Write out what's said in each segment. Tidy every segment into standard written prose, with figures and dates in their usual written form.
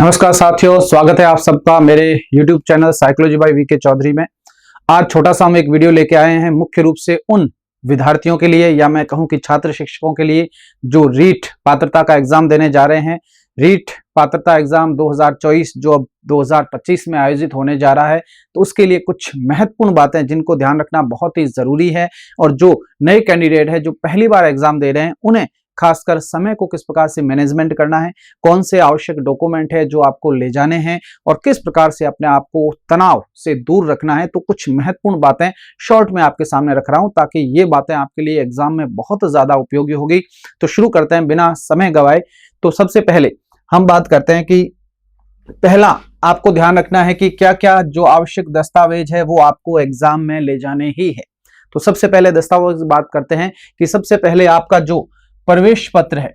नमस्कार साथियों, स्वागत है आप सबका मेरे YouTube channel psychology by VK Chaudhary में। आज छोटा सा हम एक वीडियो लेके आए हैं मुख्य रूप से उन विद्यार्थियों के लिए या मैं कहूं कि छात्र शिक्षकों के लिए जो रीट पात्रता का एग्जाम देने जा रहे हैं। रीट पात्रता एग्जाम 2024 जो अब 2025 में आयोजित होने जा रहा है, तो उसके लिए कुछ महत्वपूर्ण बातें जिनको ध्यान रखना बहुत ही जरूरी है। और जो नए कैंडिडेट है जो पहली बार एग्जाम दे रहे हैं, उन्हें खासकर समय को किस प्रकार से मैनेजमेंट करना है, कौन से आवश्यक डॉक्यूमेंट है जो आपको ले जाने हैं और किस प्रकार से अपने आप को तनाव से दूर रखना है, तो कुछ महत्वपूर्ण बातें शॉर्ट में आपके सामने रख रहा हूं ताकि ये बातें आपके लिए एग्जाम में बहुत ज्यादा उपयोगी होगी। तो शुरू करते हैं बिना समय गवाए। तो सबसे पहले हम बात करते हैं कि पहला आपको ध्यान रखना है कि क्या क्या जो आवश्यक दस्तावेज है वो आपको एग्जाम में ले जाने ही है। तो सबसे पहले दस्तावेज बात करते हैं कि सबसे पहले आपका जो प्रवेश पत्र है,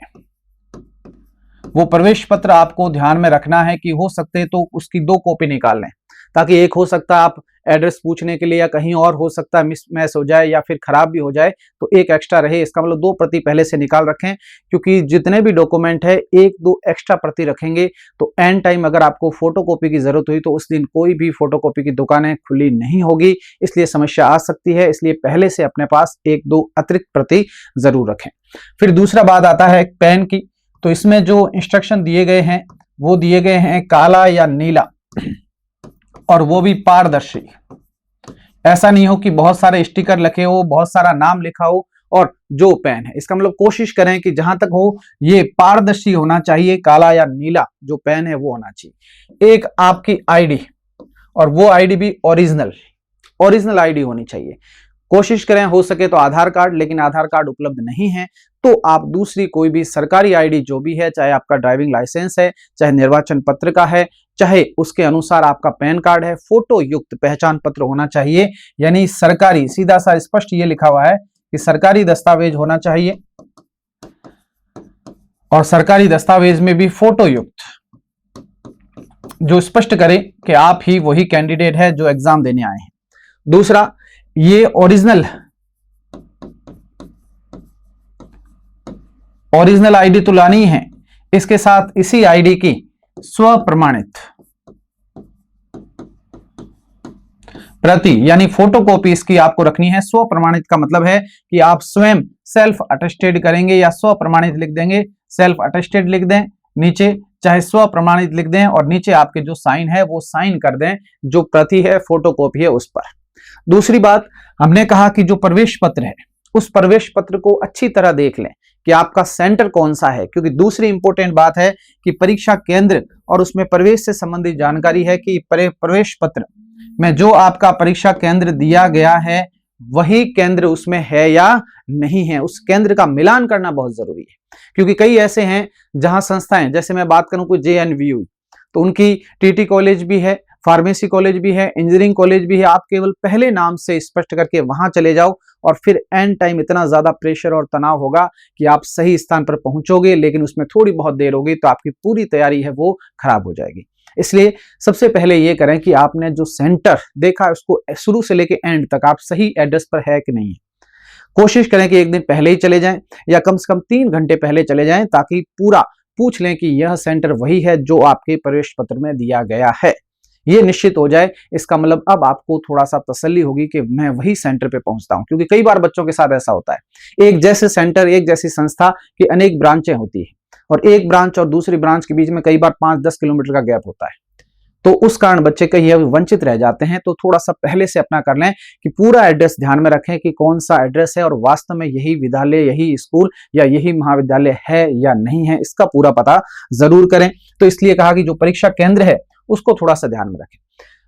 वो प्रवेश पत्र आपको ध्यान में रखना है कि हो सकते तो उसकी 2 कॉपी निकाल लें, ताकि एक हो सकता है आप एड्रेस पूछने के लिए या कहीं और हो सकता है मिसमैच हो जाए या फिर खराब भी हो जाए, तो एक एक्स्ट्रा रहे। इसका मतलब 2 प्रति पहले से निकाल रखें, क्योंकि जितने भी डॉक्यूमेंट है 1-2 एक्स्ट्रा प्रति रखेंगे तो एंड टाइम अगर आपको फोटोकॉपी की जरूरत हुई तो उस दिन कोई भी फोटोकॉपी की दुकानें खुली नहीं होगी, इसलिए समस्या आ सकती है। इसलिए पहले से अपने पास 1-2 अतिरिक्त प्रति जरूर रखें। फिर दूसरा बात आता है पेन की। तो इसमें जो इंस्ट्रक्शन दिए गए हैं वो दिए गए हैं काला या नीला, और वो भी पारदर्शी। ऐसा नहीं हो कि बहुत सारे स्टिकर लिखे हो, बहुत सारा नाम लिखा हो और जो पेन है, इसका मतलब कोशिश करें कि जहां तक हो ये पारदर्शी होना चाहिए। काला या नीला जो पेन है वो होना चाहिए। एक आपकी आईडी, और वो आईडी भी ओरिजिनल आईडी होनी चाहिए। कोशिश करें हो सके तो आधार कार्ड, लेकिन आधार कार्ड उपलब्ध नहीं है तो आप दूसरी कोई भी सरकारी आईडी जो भी है, चाहे आपका ड्राइविंग लाइसेंस है, चाहे निर्वाचन पत्र का है, चाहे उसके अनुसार आपका पैन कार्ड है, फोटो युक्त पहचान पत्र होना चाहिए। यानी सरकारी, सीधा सा स्पष्ट ये लिखा हुआ है कि सरकारी दस्तावेज होना चाहिए, और सरकारी दस्तावेज में भी फोटो युक्त, जो स्पष्ट करे कि आप ही वही कैंडिडेट है जो एग्जाम देने आए हैं। दूसरा, ये ओरिजिनल आईडी तो लानी है, इसके साथ इसी आईडी की स्वप्रमाणित प्रति यानी फोटोकॉपी इसकी आपको रखनी है। स्वप्रमाणित का मतलब है कि आप स्वयं सेल्फ अटेस्टेड करेंगे या स्वप्रमाणित लिख देंगे। सेल्फ अटेस्टेड लिख दें नीचे, चाहे स्वप्रमाणित लिख दें, और नीचे आपके जो साइन है वो साइन कर दें, जो प्रति है फोटोकॉपी है उस पर। दूसरी बात, हमने कहा कि जो प्रवेश पत्र है उस प्रवेश पत्र को अच्छी तरह देख लें कि आपका सेंटर कौन सा है, क्योंकि दूसरी इंपॉर्टेंट बात है कि परीक्षा केंद्र और उसमें प्रवेश से संबंधित जानकारी है कि प्रवेश पत्र में जो आपका परीक्षा केंद्र दिया गया है वही केंद्र उसमें है या नहीं है। उस केंद्र का मिलान करना बहुत जरूरी है, क्योंकि कई ऐसे हैं जहां संस्थाएं, जैसे मैं बात करूं कोई JNVU, तो उनकी TT कॉलेज भी है, फार्मेसी कॉलेज भी है, इंजीनियरिंग कॉलेज भी है। आप केवल पहले नाम से स्पष्ट करके वहां चले जाओ, और फिर एंड टाइम इतना ज्यादा प्रेशर और तनाव होगा कि आप सही स्थान पर पहुंचोगे लेकिन उसमें थोड़ी बहुत देर होगी, तो आपकी पूरी तैयारी है वो खराब हो जाएगी। इसलिए सबसे पहले ये करें कि आपने जो सेंटर देखा उसको शुरू से लेके एंड तक आप सही एड्रेस पर है कि नहीं है। कोशिश करें कि एक दिन पहले ही चले जाएं या कम से कम 3 घंटे पहले चले जाएं, ताकि पूरा पूछ लें कि यह सेंटर वही है जो आपके प्रवेश पत्र में दिया गया है। ये निश्चित हो जाए, इसका मतलब अब आपको थोड़ा सा तसल्ली होगी कि मैं वही सेंटर पे पहुंचता हूं। क्योंकि कई बार बच्चों के साथ ऐसा होता है, एक जैसे सेंटर, एक जैसी संस्था की अनेक ब्रांचें होती है, और एक ब्रांच और दूसरी ब्रांच के बीच में कई बार 5-10 किलोमीटर का गैप होता है, तो उस कारण बच्चे कहीं वंचित रह जाते हैं। तो थोड़ा सा पहले से अपना कर लें कि पूरा एड्रेस ध्यान में रखें कि कौन सा एड्रेस है और वास्तव में यही विद्यालय, यही स्कूल या यही महाविद्यालय है या नहीं है, इसका पूरा पता जरूर करें। तो इसलिए कहा कि जो परीक्षा केंद्र है उसको थोड़ा सा ध्यान में रखें।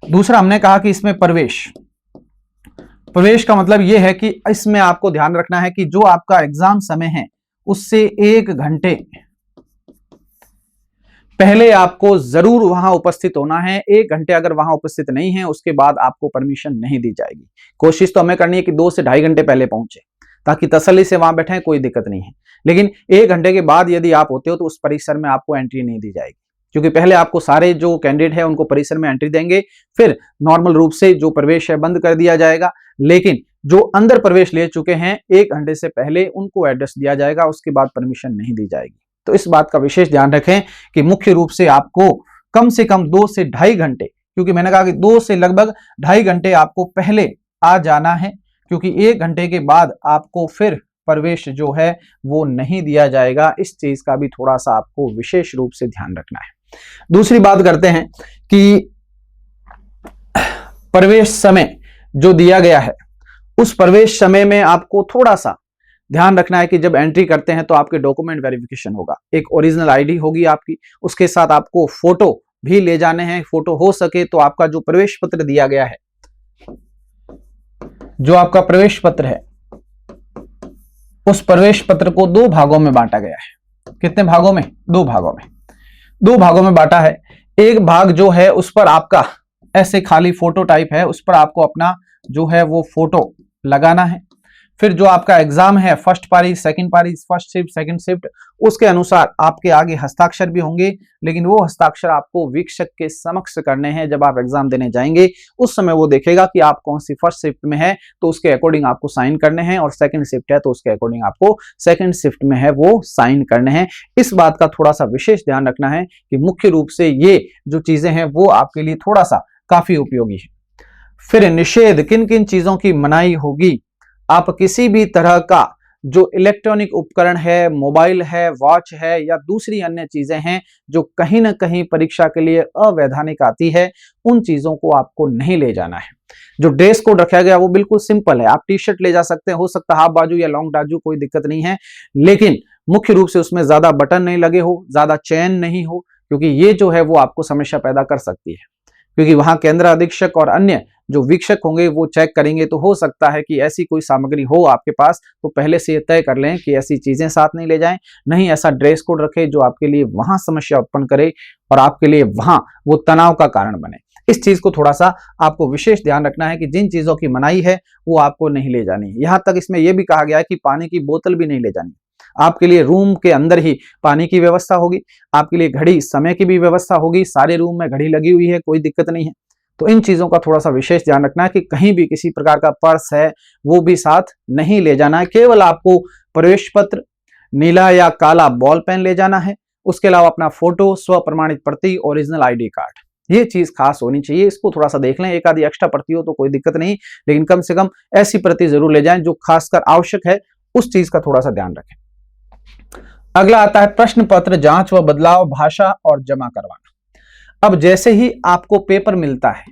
दूसरा, हमने कहा कि इसमें प्रवेश का मतलब यह है कि इसमें आपको ध्यान रखना है कि जो आपका एग्जाम समय है उससे 1 घंटे पहले आपको जरूर वहां उपस्थित होना है। 1 घंटे अगर वहां उपस्थित नहीं है उसके बाद आपको परमिशन नहीं दी जाएगी। कोशिश तो हमें करनी है कि 2 से ढाई घंटे पहले पहुंचे, ताकि तसल्ली से वहां बैठे, कोई दिक्कत नहीं है। लेकिन 1 घंटे के बाद यदि आप होते हो तो उस परिसर में आपको एंट्री नहीं दी जाएगी, क्योंकि पहले आपको सारे जो कैंडिडेट है उनको परिसर में एंट्री देंगे, फिर नॉर्मल रूप से जो प्रवेश है बंद कर दिया जाएगा। लेकिन जो अंदर प्रवेश ले चुके हैं 1 घंटे से पहले उनको एड्रेस दिया जाएगा, उसके बाद परमिशन नहीं दी जाएगी। तो इस बात का विशेष ध्यान रखें कि मुख्य रूप से आपको कम से कम 2 से ढाई घंटे, क्योंकि मैंने कहा कि 2 से लगभग ढाई घंटे आपको पहले आ जाना है, क्योंकि 1 घंटे के बाद आपको फिर प्रवेश जो है वो नहीं दिया जाएगा। इस चीज का भी थोड़ा सा आपको विशेष रूप से ध्यान रखना है। दूसरी बात करते हैं कि प्रवेश समय जो दिया गया है, उस प्रवेश समय में आपको थोड़ा सा ध्यान रखना है कि जब एंट्री करते हैं तो आपके डॉक्यूमेंट वेरिफिकेशन होगा, एक ओरिजिनल आईडी होगी आपकी, उसके साथ आपको फोटो भी ले जाने हैं। फोटो हो सके तो आपका जो प्रवेश पत्र दिया गया है, जो आपका प्रवेश पत्र है, उस प्रवेश पत्र को 2 भागों में बांटा गया है। कितने भागों में? 2 भागों में। 2 भागों में बांटा है। एक भाग जो है उस पर आपका ऐसे खाली फोटो टाइप है, उस पर आपको अपना जो है वो फोटो लगाना है। फिर जो आपका एग्जाम है, फर्स्ट पारी, सेकंड पारी, फर्स्ट शिफ्ट, सेकंड शिफ्ट, उसके अनुसार आपके आगे हस्ताक्षर भी होंगे, लेकिन वो हस्ताक्षर आपको वीक्षक के समक्ष करने हैं। जब आप एग्जाम देने जाएंगे उस समय वो देखेगा कि आप कौन सी फर्स्ट शिफ्ट में है, तो उसके अकॉर्डिंग आपको साइन करने हैं, और सेकंड शिफ्ट है तो उसके अकॉर्डिंग आपको सेकंड शिफ्ट में है वो साइन करने हैं। इस बात का थोड़ा सा विशेष ध्यान रखना है कि मुख्य रूप से ये जो चीजें हैं वो आपके लिए थोड़ा सा काफी उपयोगी है। फिर निषेध, किन किन चीजों की मनाही होगी? आप किसी भी तरह का जो इलेक्ट्रॉनिक उपकरण है, मोबाइल है, वॉच है या दूसरी अन्य चीजें हैं जो कहीं ना कहीं परीक्षा के लिए अवैधानिक आती है, उन चीजों को आपको नहीं ले जाना है। जो ड्रेस कोड रखा गया वो बिल्कुल सिंपल है। आप टी शर्ट ले जा सकते हैं, हो सकता है हाफ बाजू या लॉन्ग बाजू, कोई दिक्कत नहीं है, लेकिन मुख्य रूप से उसमें ज्यादा बटन नहीं लगे हो, ज्यादा चेन नहीं हो, क्योंकि ये जो है वो आपको समस्या पैदा कर सकती है। क्योंकि वहां केंद्र अधीक्षक और अन्य जो वीक्षक होंगे वो चेक करेंगे, तो हो सकता है कि ऐसी कोई सामग्री हो आपके पास, तो पहले से ये तय कर लें कि ऐसी चीजें साथ नहीं ले जाएं, नहीं ऐसा ड्रेस कोड रखें जो आपके लिए वहां समस्या उत्पन्न करे और आपके लिए वहां वो तनाव का कारण बने। इस चीज को थोड़ा सा आपको विशेष ध्यान रखना है कि जिन चीजों की मनाही है वो आपको नहीं ले जानी है। यहां तक इसमें यह भी कहा गया है कि पानी की बोतल भी नहीं ले जानी। आपके लिए रूम के अंदर ही पानी की व्यवस्था होगी, आपके लिए घड़ी समय की भी व्यवस्था होगी, सारे रूम में घड़ी लगी हुई है, कोई दिक्कत नहीं है। तो इन चीजों का थोड़ा सा विशेष ध्यान रखना है कि कहीं भी किसी प्रकार का पर्स है वो भी साथ नहीं ले जाना है। केवल आपको प्रवेश पत्र, नीला या काला बॉल पेन ले जाना है। उसके अलावा अपना फोटो, स्व प्रमाणित प्रति, ओरिजिनल आईडी कार्ड, ये चीज खास होनी चाहिए। इसको थोड़ा सा देख लें, एक आधी एक्स्ट्रा प्रति हो तो कोई दिक्कत नहीं, लेकिन कम से कम ऐसी प्रति जरूर ले जाएं जो खासकर आवश्यक है, उस चीज का थोड़ा सा ध्यान रखें। अगला आता है प्रश्न पत्र जांच व बदलाव, भाषा और जमा करवाना। अब जैसे ही आपको पेपर मिलता है,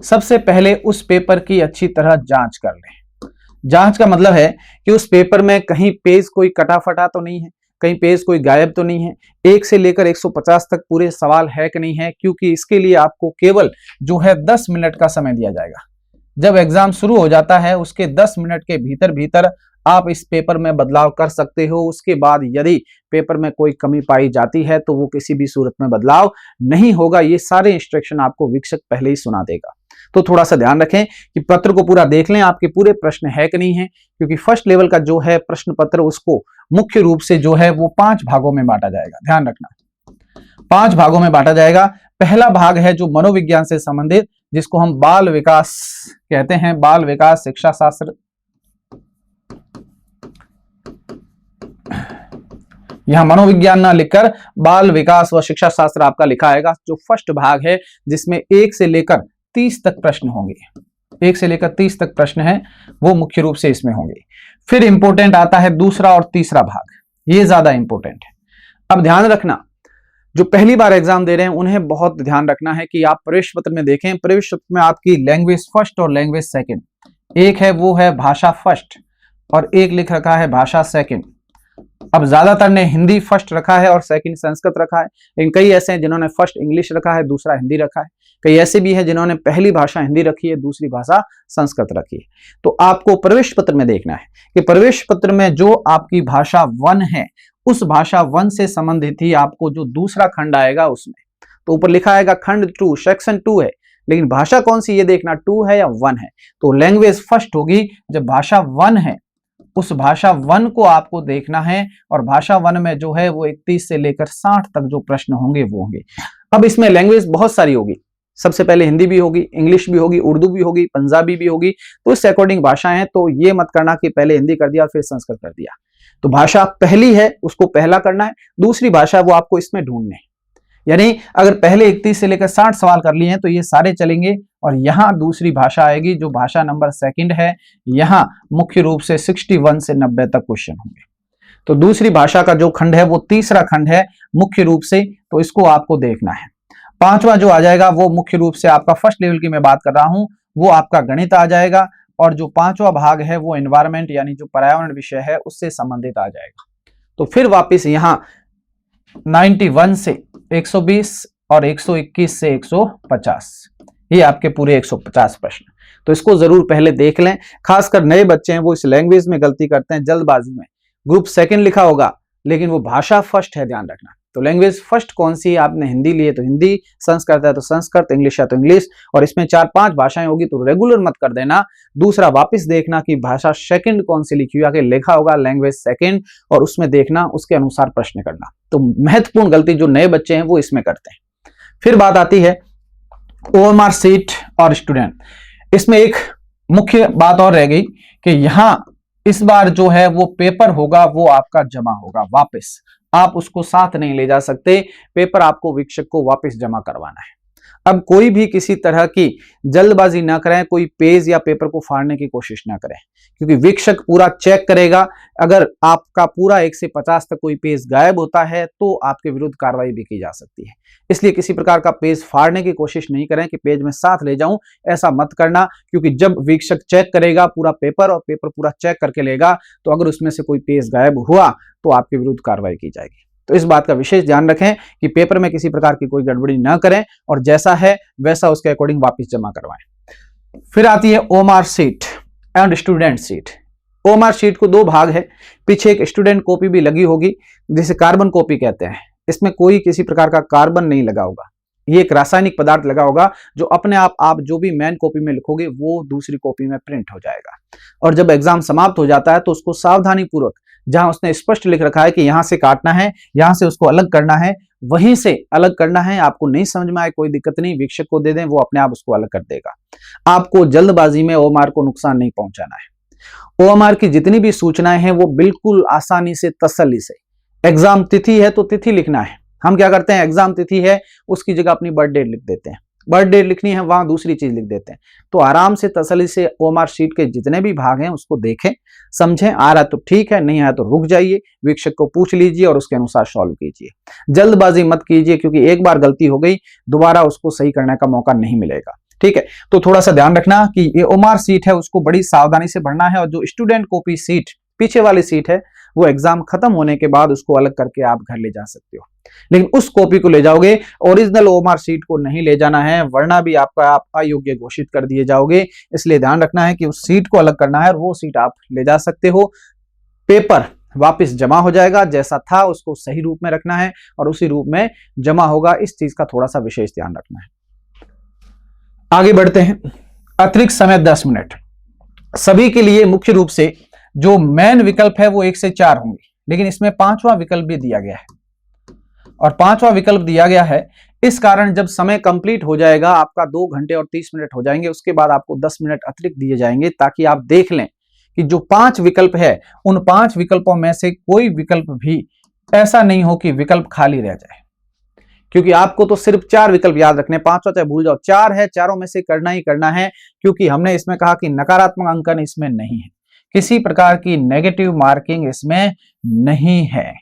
सबसे पहले उस पेपर की अच्छी तरह जांच कर लें। जांच का मतलब है कि उस पेपर में कहीं पेज कोई कटा फटा तो नहीं है, कहीं पेज कोई गायब तो नहीं है, 1 से लेकर 150 तक पूरे सवाल है कि नहीं है, क्योंकि इसके लिए आपको केवल जो है 10 मिनट का समय दिया जाएगा। जब एग्जाम शुरू हो जाता है उसके 10 मिनट के भीतर भीतर आप इस पेपर में बदलाव कर सकते हो। उसके बाद यदि पेपर में कोई कमी पाई जाती है तो वो किसी भी सूरत में बदलाव नहीं होगा। ये सारे इंस्ट्रक्शन आपको वीक्षक पहले ही सुना देगा। तो थोड़ा सा ध्यान रखें कि पत्र को पूरा देख लें, आपके पूरे प्रश्न है कि नहीं है, क्योंकि फर्स्ट लेवल का जो है प्रश्न पत्र उसको मुख्य रूप से जो है वो 5 भागों में बांटा जाएगा। ध्यान रखना, 5 भागों में बांटा जाएगा। पहला भाग है जो मनोविज्ञान से संबंधित, जिसको हम बाल विकास कहते हैं, बाल विकास शिक्षा शास्त्र। यहां मनोविज्ञान ना लिखकर बाल विकास व शिक्षा शास्त्र आपका लिखा आएगा। जो फर्स्ट भाग है जिसमें 1 से लेकर 30 तक प्रश्न होंगे, 1 से लेकर 30 तक प्रश्न है वो मुख्य रूप से इसमें होंगे। फिर इंपोर्टेंट आता है दूसरा और तीसरा भाग, ये ज्यादा इंपोर्टेंट है। अब ध्यान रखना, जो पहली बार एग्जाम दे रहे हैं उन्हें बहुत ध्यान रखना है कि आप प्रवेश पत्र में देखें, प्रवेश पत्र में आपकी लैंग्वेज फर्स्ट और लैंग्वेज सेकंड, एक है वो है भाषा फर्स्ट और एक लिख रखा है भाषा सेकंड। अब ज्यादातर ने हिंदी फर्स्ट रखा है और सेकंड संस्कृत रखा है, लेकिन कई ऐसे हैं जिन्होंने फर्स्ट इंग्लिश रखा है, दूसरा हिंदी रखा है। कई ऐसे भी हैं जिन्होंने पहली भाषा हिंदी रखी है, दूसरी भाषा संस्कृत रखी है। तो आपको प्रवेश पत्र में देखना है कि प्रवेश पत्र में जो आपकी भाषा 1 है, उस भाषा 1 से संबंधित ही आपको जो दूसरा खंड आएगा उसमें, तो ऊपर लिखा आएगा खंड 2, सेक्शन 2 है, लेकिन भाषा कौन सी ये देखना 2 है या 1 है। तो लैंग्वेज फर्स्ट होगी, जब भाषा 1 है उस भाषा 1 को आपको देखना है, और भाषा 1 में जो है वो 31 से लेकर 60 तक जो प्रश्न होंगे वो होंगे। अब इसमें लैंग्वेज बहुत सारी होगी, सबसे पहले हिंदी भी होगी, इंग्लिश भी होगी, उर्दू भी होगी, पंजाबी भी होगी, तो इस अकॉर्डिंग भाषाएं हैं। तो ये मत करना कि पहले हिंदी कर दिया फिर संस्कृत कर दिया। तो भाषा पहली है उसको पहला करना है, दूसरी भाषा वो आपको इसमें ढूंढने हैं। यानी अगर पहले 31 से लेकर 60 सवाल कर लिए हैं तो ये सारे चलेंगे, और यहां दूसरी भाषा आएगी जो भाषा नंबर सेकंड है, यहां मुख्य रूप से 61 से 90 तक क्वेश्चन होंगे। तो दूसरी भाषा का जो खंड है वो तीसरा खंड है मुख्य रूप से, तो इसको आपको देखना है। पांचवा जो आ जाएगा वो मुख्य रूप से आपका फर्स्ट लेवल की मैं बात कर रहा हूं, वो आपका गणित आ जाएगा, और जो पांचवा भाग है वो एनवायरमेंट यानी जो पर्यावरण विषय है उससे संबंधित आ जाएगा। तो फिर वापस यहां 91 से 120 और 121 से 150, ये आपके पूरे 150 प्रश्न। तो इसको जरूर पहले देख लें, खासकर नए बच्चे हैं वो इस लैंग्वेज में गलती करते हैं जल्दबाजी में। ग्रुप सेकंड लिखा होगा लेकिन वो भाषा फर्स्ट है, ध्यान रखना। तो लैंग्वेज फर्स्ट कौन सी है, आपने हिंदी लिए तो हिंदी, संस्कृत है तो संस्कृत, इंग्लिश है तो इंग्लिश, और इसमें 4-5 भाषाएं होगी तो रेगुलर मत कर देना। दूसरा वापस देखना कि भाषा सेकंड कौन सी लिखी हुई आगे लिखा होगा लैंग्वेज सेकंड, और उसमें देखना उसके अनुसार प्रश्न करना। तो महत्वपूर्ण गलती जो नए बच्चे हैं वो इसमें करते हैं। फिर बात आती है OMR सीट और स्टूडेंट। इसमें एक मुख्य बात और रह गई कि यहां इस बार जो है वो पेपर होगा वो आपका जमा होगा वापस, आप उसको साथ नहीं ले जा सकते, पेपर आपको वीक्षक को वापस जमा करवाना है। अब कोई भी किसी तरह की जल्दबाजी ना करें, कोई पेज या पेपर को फाड़ने की कोशिश ना करें, क्योंकि वीक्षक पूरा चेक करेगा। अगर आपका पूरा 1 से 50 तक कोई पेज गायब होता है तो आपके विरुद्ध कार्रवाई भी की जा सकती है। इसलिए किसी प्रकार का पेज फाड़ने की कोशिश नहीं करें कि पेज में साथ ले जाऊं, ऐसा मत करना, क्योंकि जब वीक्षक चेक करेगा पूरा पेपर और पेपर पूरा चेक करके लेगा, तो अगर उसमें से कोई पेज गायब हुआ तो आपके विरुद्ध कार्रवाई की जाएगी। तो इस बात का विशेष ध्यान रखें कि पेपर में किसी प्रकार की कोई गड़बड़ी ना करें, और जैसा है वैसा उसके अकॉर्डिंग वापस जमा करवाएं। फिर आती है OMR seat and student seat. OMR seat को 2 भाग है, पीछे एक स्टूडेंट कॉपी भी लगी होगी जिसे कार्बन कॉपी कहते हैं। इसमें कोई किसी प्रकार का कार्बन नहीं लगा होगा, ये एक रासायनिक पदार्थ लगा होगा जो अपने आप जो भी मेन कॉपी में लिखोगे वो दूसरी कॉपी में प्रिंट हो जाएगा। और जब एग्जाम समाप्त हो जाता है तो उसको सावधानी पूर्वक, जहां उसने स्पष्ट लिख रखा है कि यहां से काटना है, यहां से उसको अलग करना है, वहीं से अलग करना है। आपको नहीं समझ में आए कोई दिक्कत नहीं, वीक्षक को दे दें, वो अपने आप उसको अलग कर देगा। आपको जल्दबाजी में OMR को नुकसान नहीं पहुंचाना है। OMR की जितनी भी सूचनाएं हैं वो बिल्कुल आसानी से, तसल्ली से, एग्जाम तिथि है तो तिथि लिखना है। हम क्या करते हैं, एग्जाम तिथि है उसकी जगह अपनी बर्थ डेट लिख देते हैं, बर्थ डेट लिखनी है वहां दूसरी चीज लिख देते हैं। तो आराम से तसल्ली से OMR शीट के जितने भी भाग हैं उसको देखें, समझें, आ रहा तो ठीक है, नहीं आया तो रुक जाइए, वीक्षक को पूछ लीजिए और उसके अनुसार सॉल्व कीजिए। जल्दबाजी मत कीजिए, क्योंकि एक बार गलती हो गई दोबारा उसको सही करने का मौका नहीं मिलेगा। ठीक है, तो थोड़ा सा ध्यान रखना कि ये OMR सीट है उसको बड़ी सावधानी से भरना है, और जो स्टूडेंट कॉपी सीट पीछे वाली सीट है वो एग्जाम खत्म होने के बाद उसको अलग करके आप घर ले जा सकते हो, लेकिन उस कॉपी को ले जाओगे, ओरिजिनल OMR सीट को नहीं ले जाना है, वरना भी आप अयोग्य घोषित कर दिए जाओगे। इसलिए ध्यान रखना है कि उस सीट को अलग करना है और वो सीट आप ले जा सकते हो। पेपर वापस जमा हो जाएगा, जैसा था उसको सही रूप में रखना है और उसी रूप में जमा होगा, इस चीज का थोड़ा सा विशेष ध्यान रखना है। आगे बढ़ते हैं। अतिरिक्त समय 10 मिनट सभी के लिए मुख्य रूप से जो मेन विकल्प है वो 1 से 4 होंगे, लेकिन इसमें 5वां विकल्प भी दिया गया है, और 5वां विकल्प दिया गया है इस कारण जब समय कंप्लीट हो जाएगा, आपका 2 घंटे और 30 मिनट हो जाएंगे, उसके बाद आपको 10 मिनट अतिरिक्त दिए जाएंगे, ताकि आप देख लें कि जो 5 विकल्प है उन 5 विकल्पों में से कोई विकल्प भी ऐसा नहीं हो कि विकल्प खाली रह जाए। क्योंकि आपको तो सिर्फ 4 विकल्प याद रखने, 5वां चाहे भूल जाओ, 4 है, चारों में से करना ही करना है, क्योंकि हमने इसमें कहा कि नकारात्मक अंकन इसमें नहीं है, किसी प्रकार की नेगेटिव मार्किंग इसमें नहीं है।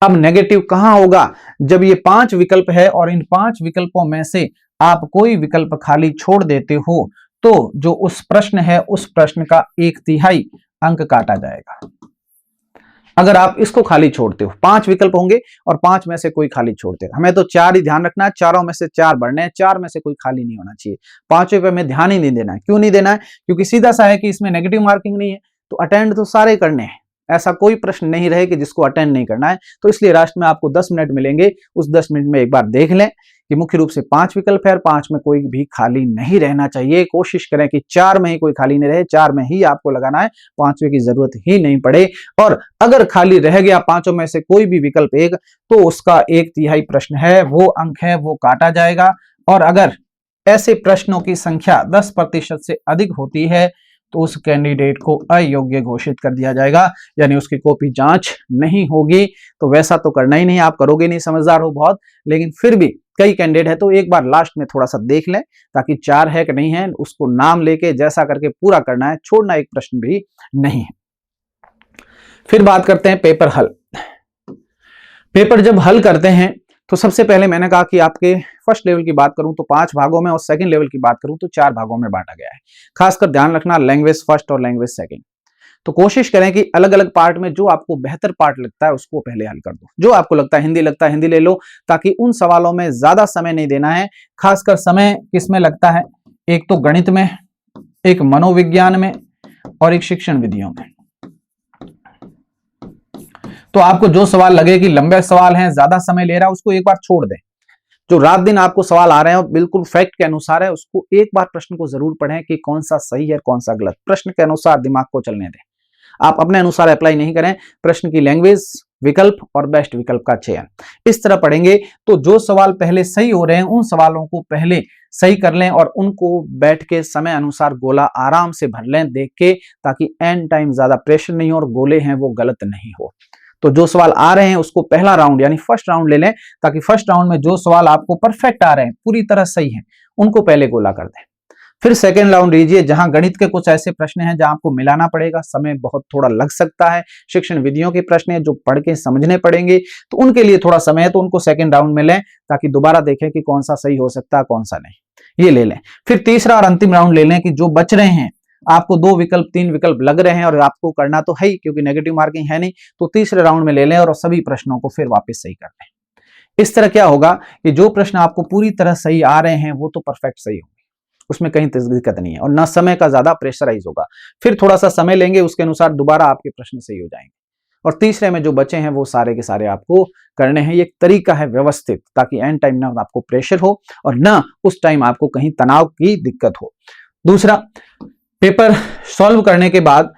अब नेगेटिव कहां होगा, जब ये 5 विकल्प है और इन 5 विकल्पों में से आप कोई विकल्प खाली छोड़ देते हो तो जो उस प्रश्न है उस प्रश्न का 1/3 अंक काटा जाएगा। अगर आप इसको खाली छोड़ते हो, 5 विकल्प होंगे और 5 में से कोई खाली छोड़ते हो, हमें तो 4 ही ध्यान रखना है, चारों में से 4 बढ़ने हैं, 4 में से कोई खाली नहीं होना चाहिए। 5वें पे में ध्यान ही नहीं देना है। क्यों नहीं देना है, क्योंकि सीधा सा है कि इसमें नेगेटिव मार्किंग नहीं है, तो अटेंड तो सारे करने हैं, ऐसा कोई प्रश्न नहीं रहे कि जिसको अटेंड नहीं करना है। तो इसलिए लास्ट में आपको 10 मिनट मिलेंगे, उस 10 मिनट में एक बार देख लें कि मुख्य रूप से 5 विकल्प है और 5 में कोई भी खाली नहीं रहना चाहिए। कोशिश करें कि 4 में ही कोई खाली नहीं रहे, 4 में ही आपको लगाना है, 5वें की जरूरत ही नहीं पड़े। और अगर खाली रह गया 5 में से कोई भी विकल्प एक, तो उसका 1/3 प्रश्न है, वो अंक है, वो काटा जाएगा। और अगर ऐसे प्रश्नों की संख्या 10% से अधिक होती है तो उस कैंडिडेट को अयोग्य घोषित कर दिया जाएगा, यानी उसकी कॉपी जांच नहीं होगी। तो वैसा तो करना ही नहीं, आप करोगे नहीं, समझदार हो बहुत, लेकिन फिर भी कई कैंडिडेट है, तो एक बार लास्ट में थोड़ा सा देख लें ताकि 4 है कि नहीं है, उसको नाम लेके जैसा करके पूरा करना है, छोड़ना एक प्रश्न भी नहीं है। फिर बात करते हैं पेपर हल। पेपर जब हल करते हैं तो सबसे पहले मैंने कहा कि आपके फर्स्ट लेवल की बात करूं तो 5 भागों में और सेकंड लेवल की बात करूं तो 4 भागों में बांटा गया है। खासकर ध्यान रखना लैंग्वेज फर्स्ट और लैंग्वेज सेकंड। तो कोशिश करें कि अलग अलग पार्ट में जो आपको बेहतर पार्ट लगता है उसको पहले हल कर दो। जो आपको लगता है हिंदी लगता है हिंदी ले लो, ताकि उन सवालों में ज्यादा समय नहीं देना है। खासकर समय किसमें लगता है, एक तो गणित में, एक मनोविज्ञान में और एक शिक्षण विधियों में। तो आपको जो सवाल लगे कि लंबे सवाल हैं, ज्यादा समय ले रहा है, उसको एक बार छोड़ दें। जो रात दिन आपको सवाल आ रहे हैं बिल्कुल फैक्ट के अनुसार है, उसको एक बार प्रश्न को जरूर पढ़ें कि कौन सा सही है कौन सा गलत। प्रश्न के अनुसार दिमाग को चलने दें, आप अपने अनुसार अप्लाई नहीं करें। प्रश्न की लैंग्वेज, विकल्प और बेस्ट विकल्प का चयन इस तरह पढ़ेंगे तो जो सवाल पहले सही हो रहे हैं उन सवालों को पहले सही कर लें और उनको बैठ के समय अनुसार गोला आराम से भर लें देख के, ताकि एंड टाइम ज्यादा प्रेशर नहीं हो और गोले हैं वो गलत नहीं हो। तो जो सवाल आ रहे हैं उसको पहला राउंड यानी फर्स्ट राउंड ले लें, ताकि फर्स्ट राउंड में जो सवाल आपको परफेक्ट आ रहे हैं, पूरी तरह सही है, उनको पहले गोला कर दें। फिर सेकेंड राउंड लीजिए जहां गणित के कुछ ऐसे प्रश्न हैं जहां आपको मिलाना पड़ेगा, समय बहुत थोड़ा लग सकता है। शिक्षण विधियों के प्रश्न हैं जो पढ़ के समझने पड़ेंगे, तो उनके लिए थोड़ा समय है, तो उनको सेकेंड राउंड में लें ताकि दोबारा देखें कि कौन सा सही हो सकता है कौन सा नहीं, ये ले लें। फिर तीसरा और अंतिम राउंड ले लें कि जो बच रहे हैं, आपको 2 विकल्प 3 विकल्प लग रहे हैं और आपको करना तो है ही क्योंकि नेगेटिव मार्किंग है नहीं, तो तीसरे राउंड में ले लें और सभी प्रश्नों को फिर वापस सही कर लें। इस तरह क्या होगा कि जो प्रश्न आपको पूरी तरह सही आ रहे हैं वो तो परफेक्ट सही होंगे, उसमें कहीं दिक्कत नहीं है और ना समय का ज्यादा प्रेशराइज होगा। फिर थोड़ा सा समय लेंगे, उसके अनुसार दोबारा आपके प्रश्न सही हो जाएंगे और तीसरे में जो बचे हैं वो सारे के सारे आपको करने हैं। ये एक तरीका है व्यवस्थित, ताकि एंड टाइम ना आपको प्रेशर हो और ना उस टाइम आपको कहीं तनाव की दिक्कत हो। दूसरा, पेपर सॉल्व करने के बाद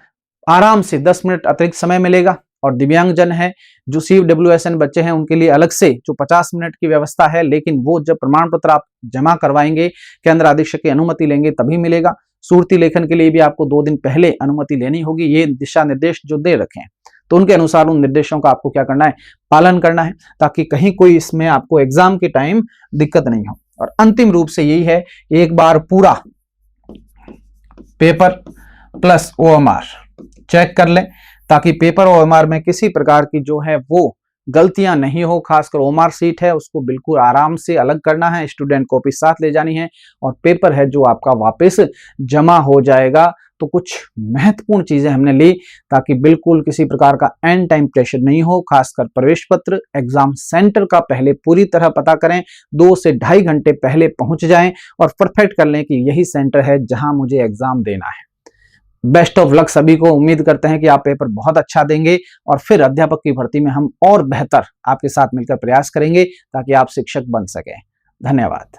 आराम से 10 मिनट अतिरिक्त समय मिलेगा और दिव्यांगजन है, जो CWSN बच्चे हैं, उनके लिए अलग से जो 50 मिनट की व्यवस्था है, लेकिन वो जब प्रमाण पत्र आप जमा करवाएंगे, केंद्र अधीक्षक की अनुमति लेंगे तभी मिलेगा। सूरती लेखन के लिए भी आपको 2 दिन पहले अनुमति लेनी होगी। ये दिशा निर्देश जो दे रखे हैं तो उनके अनुसार उन निर्देशों का आपको क्या करना है, पालन करना है, ताकि कहीं कोई इसमें आपको एग्जाम के टाइम दिक्कत नहीं हो। और अंतिम रूप से यही है, एक बार पूरा पेपर प्लस OMR चेक कर लें ताकि पेपर और OMR में किसी प्रकार की जो है वो गलतियां नहीं हो। खासकर OMR सीट है उसको बिल्कुल आराम से अलग करना है, स्टूडेंट कॉपी साथ ले जानी है और पेपर है जो आपका वापस जमा हो जाएगा। तो कुछ महत्वपूर्ण चीजें हमने ली ताकि बिल्कुल किसी प्रकार का एंड टाइम प्रेशर नहीं हो। खासकर प्रवेश पत्र एग्जाम सेंटर का पहले पूरी तरह पता करें, 2 से 2.5 घंटे पहले पहुंच जाएं और परफेक्ट कर लें कि यही सेंटर है जहां मुझे एग्जाम देना है। बेस्ट ऑफ लक सभी को। उम्मीद करते हैं कि आप पेपर बहुत अच्छा देंगे और फिर अध्यापक की भर्ती में हम और बेहतर आपके साथ मिलकर प्रयास करेंगे ताकि आप शिक्षक बन सकें। धन्यवाद।